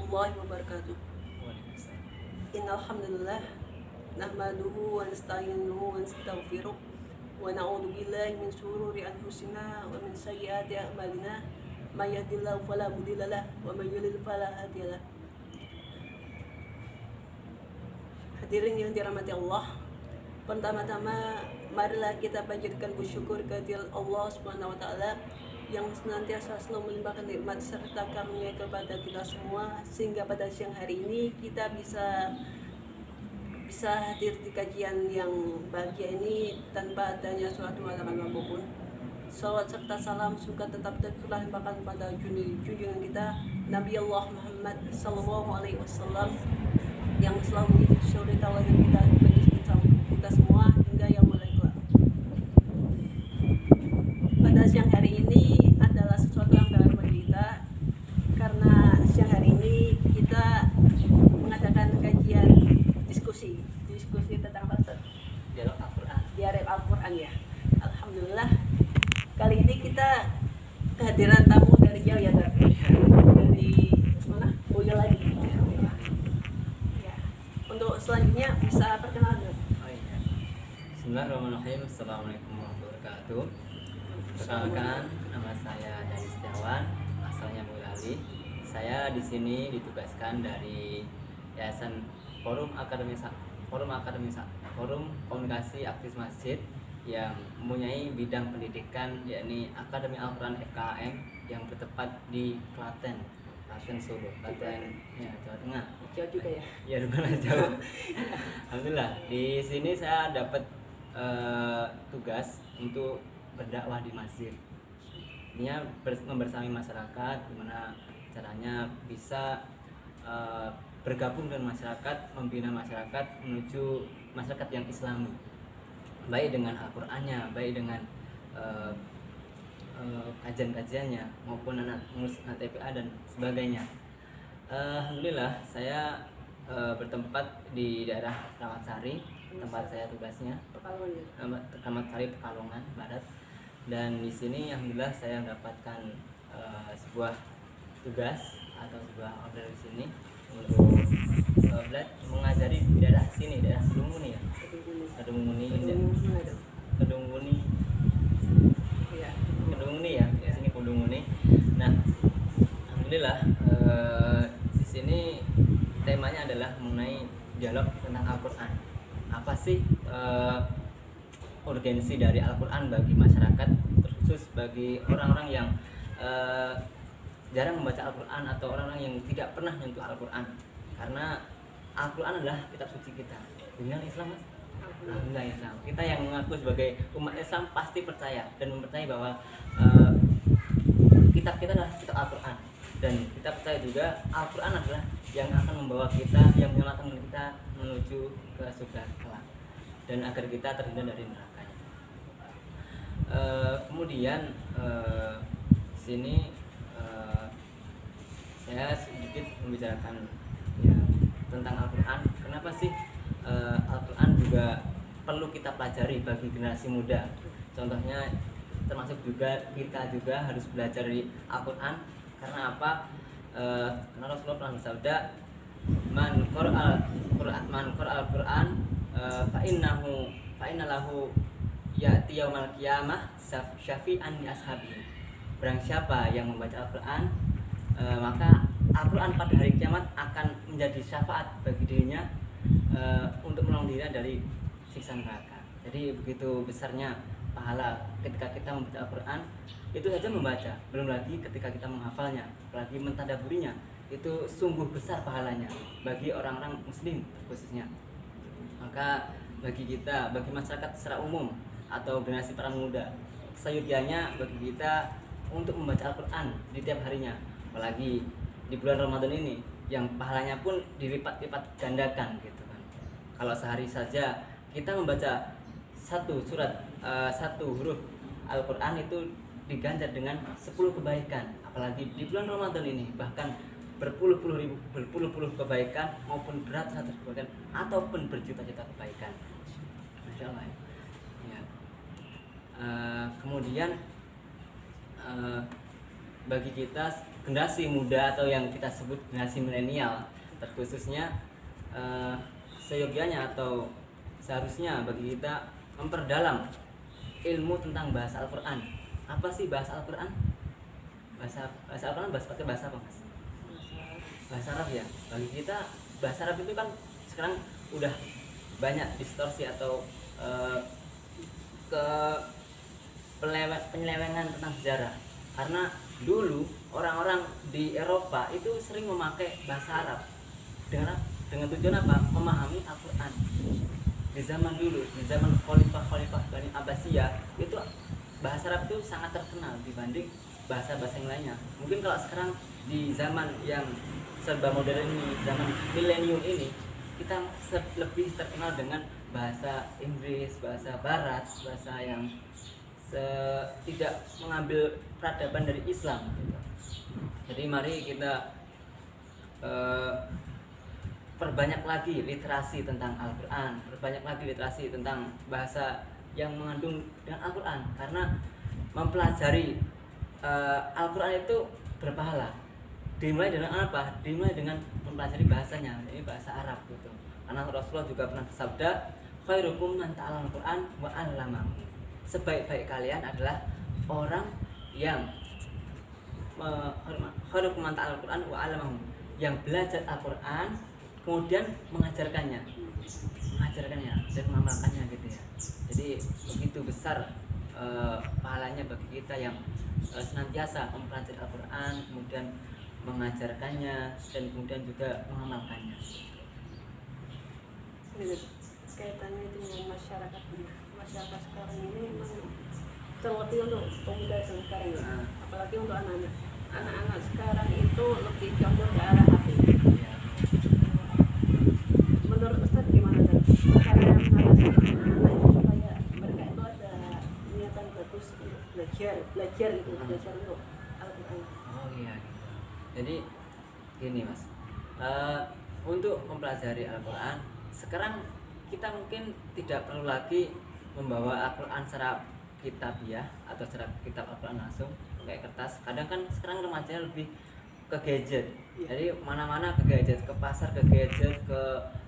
warahmatullahi wabarakatuh. Innal hamdalillah nahmaduhu wa nasta'inuhu wa nastaghfiruh wa na'udzu billahi min shururi anfusina wa min sayyiati a'malina. May yahdihillahu fala mudilla lahu wa may yudlil fala hadiya lahu. Hadirin yang dirahmati Allah, pertama-tama marilah kita panjatkan bersyukur kehadirat Allah Subhanahu wa taala yang senantiasa selalu melimpahkan nikmat serta karunia kepada kita semua, sehingga pada siang hari ini kita bisa hadir di kajian yang bahagia ini tanpa adanya suatu halangan apapun. Salawat serta salam suka tetap terlimpahkan pada junjungan kita Nabi Allah Muhammad Sallallahu Alaihi Wasallam yang selalu menjadi suri tauladan kita bagi kita semua hingga yaumul qiyamah. Pada siang hari ini adalah sesuatu yang baru bagi kita, karena siang hari ini kita mengadakan kajian diskusi tentang bahasa dialog Al-Quran. Dialog Al-Quran ya. Alhamdulillah kali ini kita kehadiran tamu dari jauh ya, dari mana? Boyo lagi. Ya. Untuk selanjutnya bisa perkenalan. Oh iya. Bismillahirrahmanirrahim. Assalamualaikum warahmatullahi wabarakatuh. Perkenalkan, nama saya Dani Setiawan, asalnya Boyolali. Saya di sini ditugaskan dari Yayasan Forum Komunikasi Aktivis Masjid yang mempunyai bidang pendidikan, yakni Akademi Al-Quran FKM yang bertempat di Klaten Solo, Klaten ya, Jawa Tengah. Jauh juga ya. Ya, lumayan jauh. Alhamdulillah di sini saya dapat tugas untuk berdakwah di masjid. Ini membersamai masyarakat, gimana caranya bisa bergabung dengan masyarakat, membina masyarakat menuju masyarakat yang Islami, baik dengan Al-Qur'annya, baik dengan kajian-kajiannya maupun ngurus TPA dan sebagainya. Alhamdulillah saya bertempat di daerah Rawatsari, tempat saya tugasnya, Rawatsari Pekalongan Barat. Dan di sini alhamdulillah saya mendapatkan sebuah tugas atau sebuah order di sini untuk mengajari di daerah sini, daerah Kedung Muni ya. Kedung Muni ya, di sini Kedung Muni. Nah, alhamdulillah di sini temanya adalah mengenai dialog tentang Al-Qur'an. Apa sih urgensi dari Al-Qur'an bagi masyarakat, terkhusus bagi orang-orang yang jarang membaca Al-Quran atau orang-orang yang tidak pernah menyentuh Al-Quran, karena Al-Quran adalah kitab suci kita. Dengan Islam, Mas? Alhamdulillah Islam. Kita yang mengaku sebagai umat Islam pasti percaya dan mempercayai bahwa kitab kita adalah kitab Al-Quran, dan kita percaya juga Al-Quran adalah yang akan membawa kita, yang menyelamatkan kita menuju ke surga kelak dan agar kita terhindar dari nerakanya. Kemudian sini saya sedikit membicarakan ya, tentang Al-Quran. Kenapa sih Al-Quran juga perlu kita pelajari bagi generasi muda? Contohnya termasuk juga kita juga harus belajar di Al-Quran. Karena apa? Karena Rasulullah pernah bersabda, man qara al-Quran fa inna lahu ya'ti yaumal qiyamah syafi'an li ashabi. Barang siapa yang membaca Al-Quran, maka Al-Quran pada hari kiamat akan menjadi syafaat bagi dirinya untuk menolong dirinya dari siksa neraka. Jadi begitu besarnya pahala ketika kita membaca Al-Quran. Itu saja membaca, belum lagi ketika kita menghafalnya, apalagi mentadaburinya, itu sungguh besar pahalanya bagi orang-orang muslim khususnya. Maka bagi kita, bagi masyarakat secara umum atau generasi para muda, seyogianya bagi kita untuk membaca Al-Quran di tiap harinya, apalagi di bulan Ramadan ini yang pahalanya pun dilipat-lipat gandakan gitu kan. Kalau sehari saja kita membaca satu surat, satu huruf Al-Quran itu diganjar dengan 10 kebaikan, apalagi di bulan Ramadan ini bahkan berpuluh-puluh kebaikan maupun beratus-ratus kebaikan ataupun berjuta-juta kebaikan. Masya Allah ya. Kemudian bagi kita generasi muda atau yang kita sebut generasi milenial terkhususnya, seyogianya atau seharusnya bagi kita memperdalam ilmu tentang bahasa Al-Quran. Apa sih bahasa Al-Quran? Bahasa Al-Quran pakai bahasa apa, Mas? Bahasa Arab ya. Bagi kita bahasa Arab itu kan sekarang udah banyak distorsi atau ke penyelewengan tentang sejarah. Karena dulu orang-orang di Eropa itu sering memakai bahasa Arab dengan tujuan apa? Memahami Al-Quran. Di zaman dulu, di zaman khalifah Bani Abbasiyah, itu bahasa Arab itu sangat terkenal dibanding bahasa-bahasa yang lainnya. Mungkin kalau sekarang di zaman yang serba modern ini, zaman milenium ini, kita lebih terkenal dengan bahasa Inggris, bahasa Barat, bahasa yang tidak mengambil peradaban dari Islam gitu. Jadi mari kita perbanyak lagi literasi tentang Al-Quran, perbanyak lagi literasi tentang bahasa yang mengandung dengan Al-Quran, karena mempelajari Al-Quran itu berpahala. Dimulai dengan apa? Dimulai dengan mempelajari bahasanya, ini bahasa Arab gitu. Karena Rasulullah juga pernah bersabda, khairukum man ta'allama Al-Quran wa 'allamahu. Sebaik-baik kalian adalah orang yang khairukum man ta'allama Al-Quran wa 'allamahu, yang belajar Al-Quran kemudian mengajarkannya dan mengamalkannya gitu ya. Jadi begitu besar pahalanya bagi kita yang senantiasa mempelajari Al-Quran, kemudian mengajarkannya dan kemudian juga mengamalkannya. Kaitannya itu dengan masyarakat sekarang ini memang terlebih untuk pemuda sekarang ya. Apalagi untuk anak-anak sekarang itu lebih condong ke arah HP. Menurut Ustaz gimana kan? Cara yang harus anak supaya mereka itu ada niatan bagus untuk belajar untuk Al-Quran. Oh iya gitu. Jadi gini Mas, untuk mempelajari Al-Quran sekarang kita mungkin tidak perlu lagi membawa Al-Quran secara kitabiah atau secara kitab Al-Quran langsung pakai kertas. Kadang kan sekarang remaja lebih ke gadget. Jadi mana-mana ke gadget, ke pasar ke gadget, ke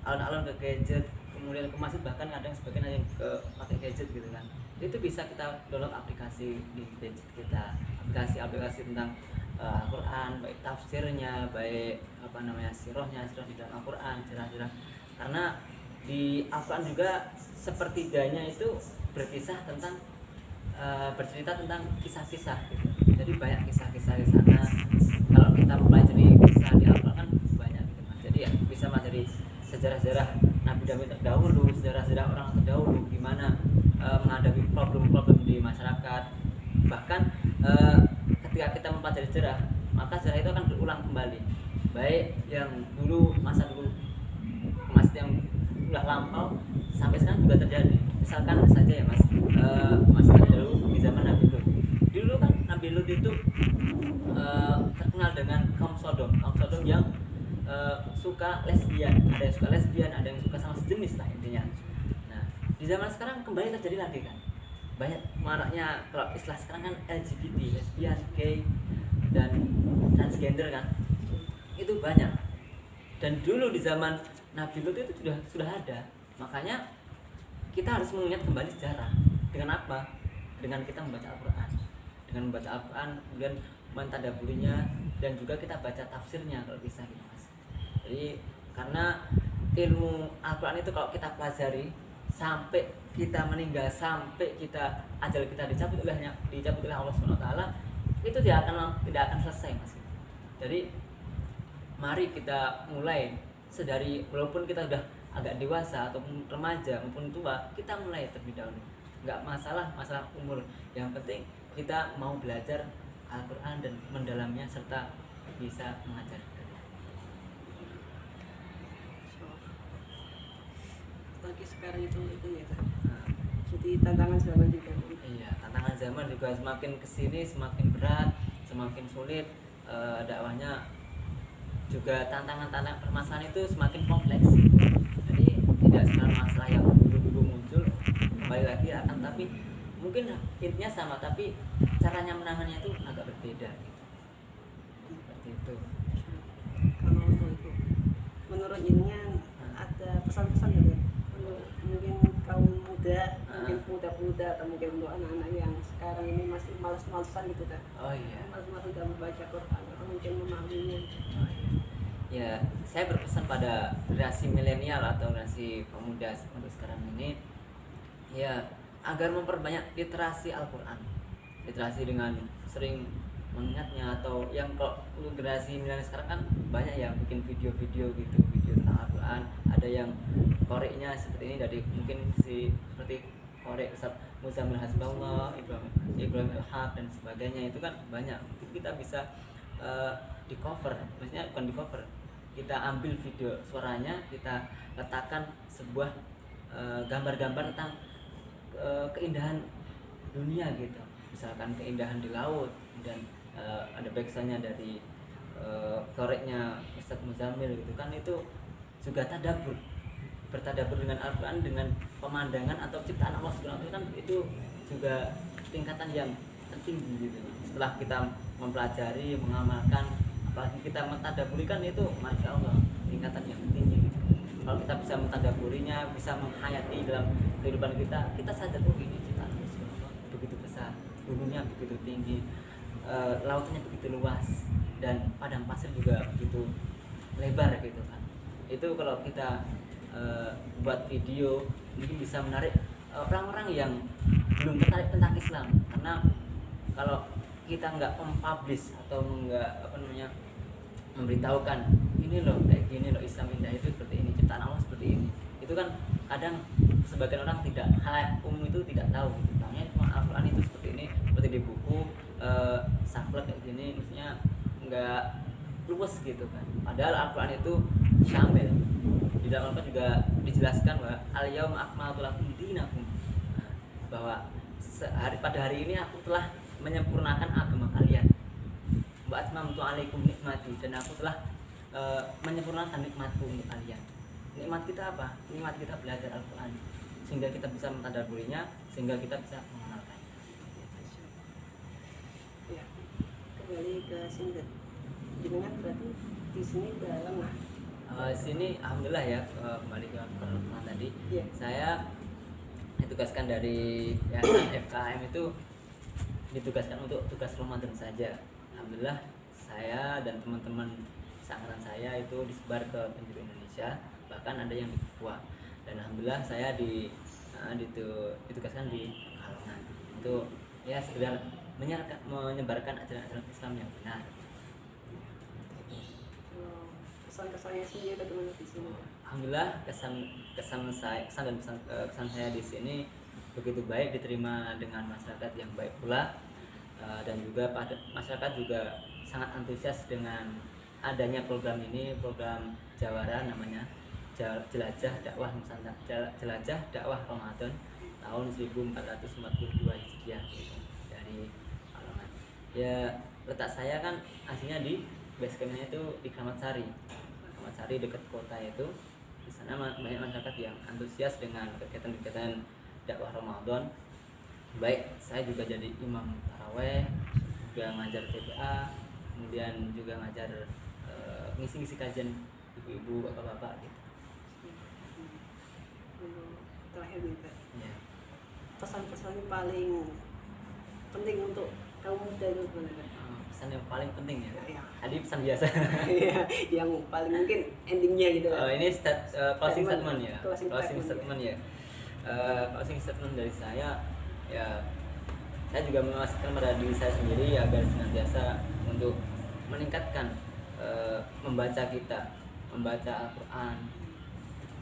alun-alun ke gadget, kemudian ke masjid, bahkan kadang sebagian ada yang ke pakai gadget gitu kan. Itu bisa kita download aplikasi di gadget kita, aplikasi tentang Al-Quran, baik tafsirnya, baik sirahnya di dalam Al-Quran, sirah-sirah. Karena di Al-Quran juga sepertiganya itu berkisah tentang bercerita tentang kisah-kisah gitu. Jadi banyak kisah-kisah di sana. Kalau kita mempelajari kisah di Al-Quran kan banyak gitu Mas. Jadi ya bisa mempelajari sejarah-sejarah Nabi terdahulu, sejarah-sejarah orang terdahulu, gimana menghadapi problem-problem di masyarakat. Bahkan ketika kita mempelajari sejarah, maka sejarah itu akan berulang kembali. Baik yang masa dulu yang udah lampau sampai sekarang juga terjadi. Misalkan saja ya Mas, masa dulu di zaman Nabi Lut. Dulu kan Nabi Lut itu terkenal dengan kaum Sodom yang suka lesbian, ada yang suka lesbian, ada yang suka sama sejenis lah intinya. Nah, di zaman sekarang kembali terjadi lagi kan. Banyak maraknya, kalau istilah sekarang kan LGBT, lesbian, gay, dan transgender kan. Itu banyak. Dan dulu di zaman Nabi Lut itu sudah ada. Makanya kita harus mengingat kembali sejarah. Dengan apa? Dengan kita membaca Al-Quran. Dengan membaca Al-Quran, kemudian mentadaburinya, dan juga kita baca tafsirnya kalau bisa gitu Mas. Jadi karena ilmu Al-Quran itu kalau kita pelajari sampai kita meninggal, sampai ajal kita dicabut oleh Allah SWT, itu tidak akan selesai Mas. Jadi mari kita mulai sedari, walaupun kita sudah agak dewasa ataupun remaja maupun tua, kita mulai terlebih dahulu. Nggak masalah umur, yang penting kita mau belajar Al-Quran dan mendalaminya serta bisa mengajarkan. Bagi sekarang itu ya kan. Jadi tantangan zaman juga. Iya, tantangan zaman juga semakin kesini semakin berat, semakin sulit. Dakwahnya juga tantangan permasalahan itu semakin kompleks. Jadi tidak semua masalah yang dulu muncul kembali lagi akan, tapi mungkin intinya sama, tapi caranya menangannya itu agak berbeda gitu. gitu. Kalau untuk itu, menurut jenengan ada pesan-pesan gitu untuk mungkin kaum muda, mungkin pemuda-pemuda atau mungkin untuk anak-anak yang sekarang ini masih malas-malasan gitu kan? Oh iya. Malas-malasan dalam membaca Quran atau mungkin memahaminya. Oh, iya. Ya, saya berpesan pada generasi milenial atau generasi pemuda untuk sekarang ini, ya agar memperbanyak literasi Al-Quran, literasi dengan sering mengingatnya, atau yang kalau untuk generasi milenial sekarang kan banyak yang bikin video-video gitu, video tentang Al-Quran, ada yang koreknya seperti ini dari mungkin seperti korek Ustaz Muzamil Hasbullah, Ibrahim Al-Haq dan sebagainya, itu kan banyak. Kita bisa di cover, maksudnya bukan di cover, kita ambil video suaranya, kita letakkan sebuah gambar-gambar tentang keindahan dunia gitu, misalkan keindahan di laut, dan ada backsoundnya dari koreknya Ustadz Muzamil gitu kan, itu juga tadabur, bertadabur dengan Al-Quran, dengan pemandangan atau ciptaan Allah Subhanahu wa taala, kan itu juga tingkatan yang tinggi gitu. Setelah kita mempelajari, mengamalkan, apalagi kita mentadaburi, kan itu masya Allah tingkatan yang tinggi gitu. Kalau kita bisa mentadaburinya, bisa menghayati dalam kehidupan kita, kita sadar oh ini ciptaan Allah Subhanahu wa taala begitu besar, gunungnya begitu tinggi, lautannya begitu luas, dan padang pasir juga begitu lebar gitu kan. Itu kalau kita buat video mungkin bisa menarik orang-orang yang belum tertarik tentang Islam, karena kalau kita nggak mempublish atau nggak memberitahukan ini loh kayak gini loh, Islam indah itu seperti ini, ciptaan Allah seperti ini, itu kan kadang sebagian orang tidak, hal umum itu tidak tahu, makanya cuma Al-Quran itu seperti ini, seperti di buku saklek kayak gini, maksudnya nggak luwes gitu kan. Padahal Al-Quran itu syamil. Di dalam Al-Quran juga dijelaskan bahwa al-yauma akmaltu lakum dinakum, bahwa pada hari ini aku telah menyempurnakan agama kalian, wa atmamtu alaikum nikmati, dan aku telah menyempurnakan nikmatku untuk kalian. Nikmat kita apa? Nikmat kita belajar Al-Quran, sehingga kita bisa mentadaburinya, sehingga kita bisa mengenalkannya. Ya, kembali ke sini, jenengan berarti di sini udah lama. Sini alhamdulillah ya, kembali ke pertemuan tadi. Yeah. Saya ditugaskan dari FKM itu ditugaskan untuk tugas Ramadan saja. Alhamdulillah saya dan teman-teman seangkatan saya itu disebar ke penjuru Indonesia, bahkan ada yang di Papua. Dan alhamdulillah saya ditugaskan di Pekalongan. Itu ya sekedar menyebarkan ajaran-ajaran Islam yang benar. Kesan-kesannya sendiri bagaimana di sini? Alhamdulillah kesan saya di sini begitu baik, diterima dengan masyarakat yang baik pula, dan juga masyarakat juga sangat antusias dengan adanya program ini, program Jawara namanya, Jelajah Dakwah Nusantara, Jelajah Dakwah Ramadan tahun 1442 Hijriah gitu, dari Pekalongan. Ya letak saya kan aslinya di base campnya itu di Kramat Sari dekat kota itu. Di sana banyak masyarakat yang antusias dengan kegiatan-kegiatan dakwah Ramadan. Baik saya juga jadi imam taraweh, juga ngajar TPA, kemudian juga ngajar ngisi-ngisi kajian ibu-ibu, bapak-bapak gitu. Terakhir nih Pak, Ya. pesan-pesan paling penting untuk kaum muda itu sebenarnya? Pesan yang paling penting ya. Ya. Tadi pesan biasa. Yang paling mungkin endingnya gitu. Ini closing statement ya. Closing statement ya. Closing statement dari saya ya. Saya juga memastikan pada diri saya sendiri agar senantiasa untuk meningkatkan membaca Al-Quran,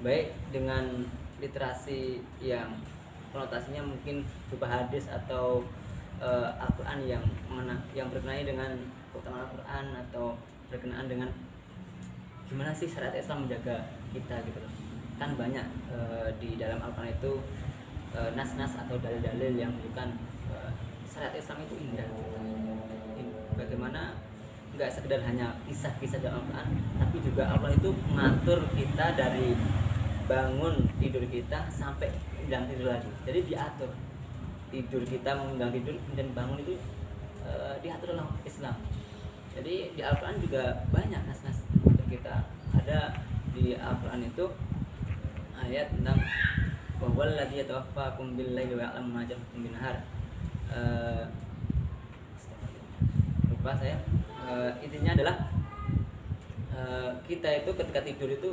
baik dengan literasi yang konotasinya mungkin berupa hadis atau Al-Quran yang berkenaan dengan keutamaan Al-Quran, atau berkenaan dengan gimana sih syariat Islam menjaga kita gitu loh. Kan banyak di dalam Al-Quran itu nas-nas atau dalil-dalil yang menunjukkan syariat Islam itu indah. Bagaimana nggak sekedar hanya kisah-kisah dalam Al-Quran, tapi juga Allah itu mengatur kita dari bangun tidur kita sampai menjelang tidur lagi. Jadi diatur tidur kita, menjelang tidur dan bangun itu diatur oleh Islam. Jadi di Al-Quran juga banyak nas-nas untuk kita. Ada di Al-Quran itu ayat tentang wahwal ladzi yatawaffakum bil laili wa ya'lamu ma jarahtum bin nahar. Lupa saya. Intinya adalah kita itu ketika tidur itu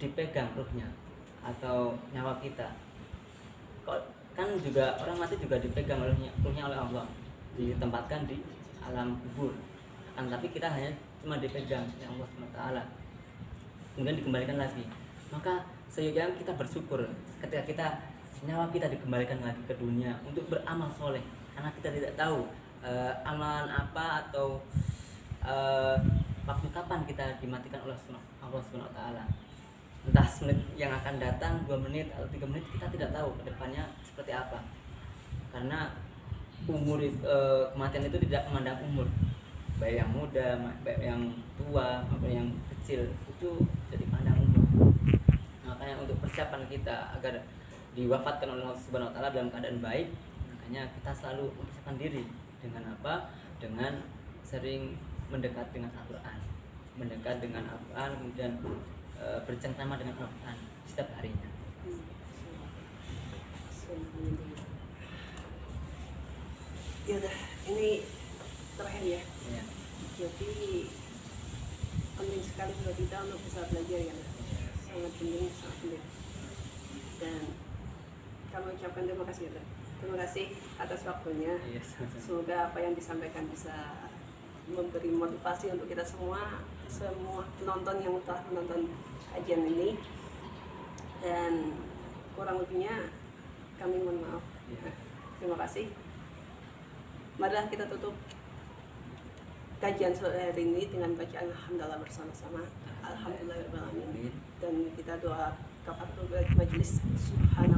dipegang ruhnya atau nyawa kita. Kan juga orang mati juga dipegang ruhnya oleh Allah, ditempatkan di alam kubur. Tapi kita hanya cuma dipegang oleh Allah SWT, kemudian dikembalikan lagi. Maka seyogyanya kita bersyukur ketika nyawa kita dikembalikan lagi ke dunia untuk beramal soleh, karena kita tidak tahu amalan apa atau waktu kapan kita dimatikan oleh Allah SWT. Entah menit yang akan datang, 2 menit atau 3 menit, kita tidak tahu ke depannya seperti apa. Karena umur kematian itu tidak memandang umur, baik yang muda, baik yang tua, maupun yang kecil, itu jadi pandang umur. Makanya untuk persiapan kita agar diwafatkan oleh Allah Subhanahu wa taala dalam keadaan baik, makanya kita selalu mempersiapkan diri dengan apa? Dengan sering mendekat dengan Al-Quran, kemudian bercengkrama dengan Al-Quran setiap harinya. Ya udah, ini terakhir ya. Ya. Jadi penting sekali buat kita untuk bisa belajar ya, sangat penting. Dan kami ucapkan terima kasih ya. Terima kasih atas waktunya. Semoga apa yang disampaikan bisa memberi motivasi untuk kita semua penonton yang telah menonton kajian ini. Dan kurang lebihnya kami mohon maaf. Terima kasih. Marilah kita tutup kajian sore hari ini dengan bacaan alhamdulillah bersama-sama. Alhamdulillahirabbil alamin. Dan kita doa kafaratul majelis subhanahu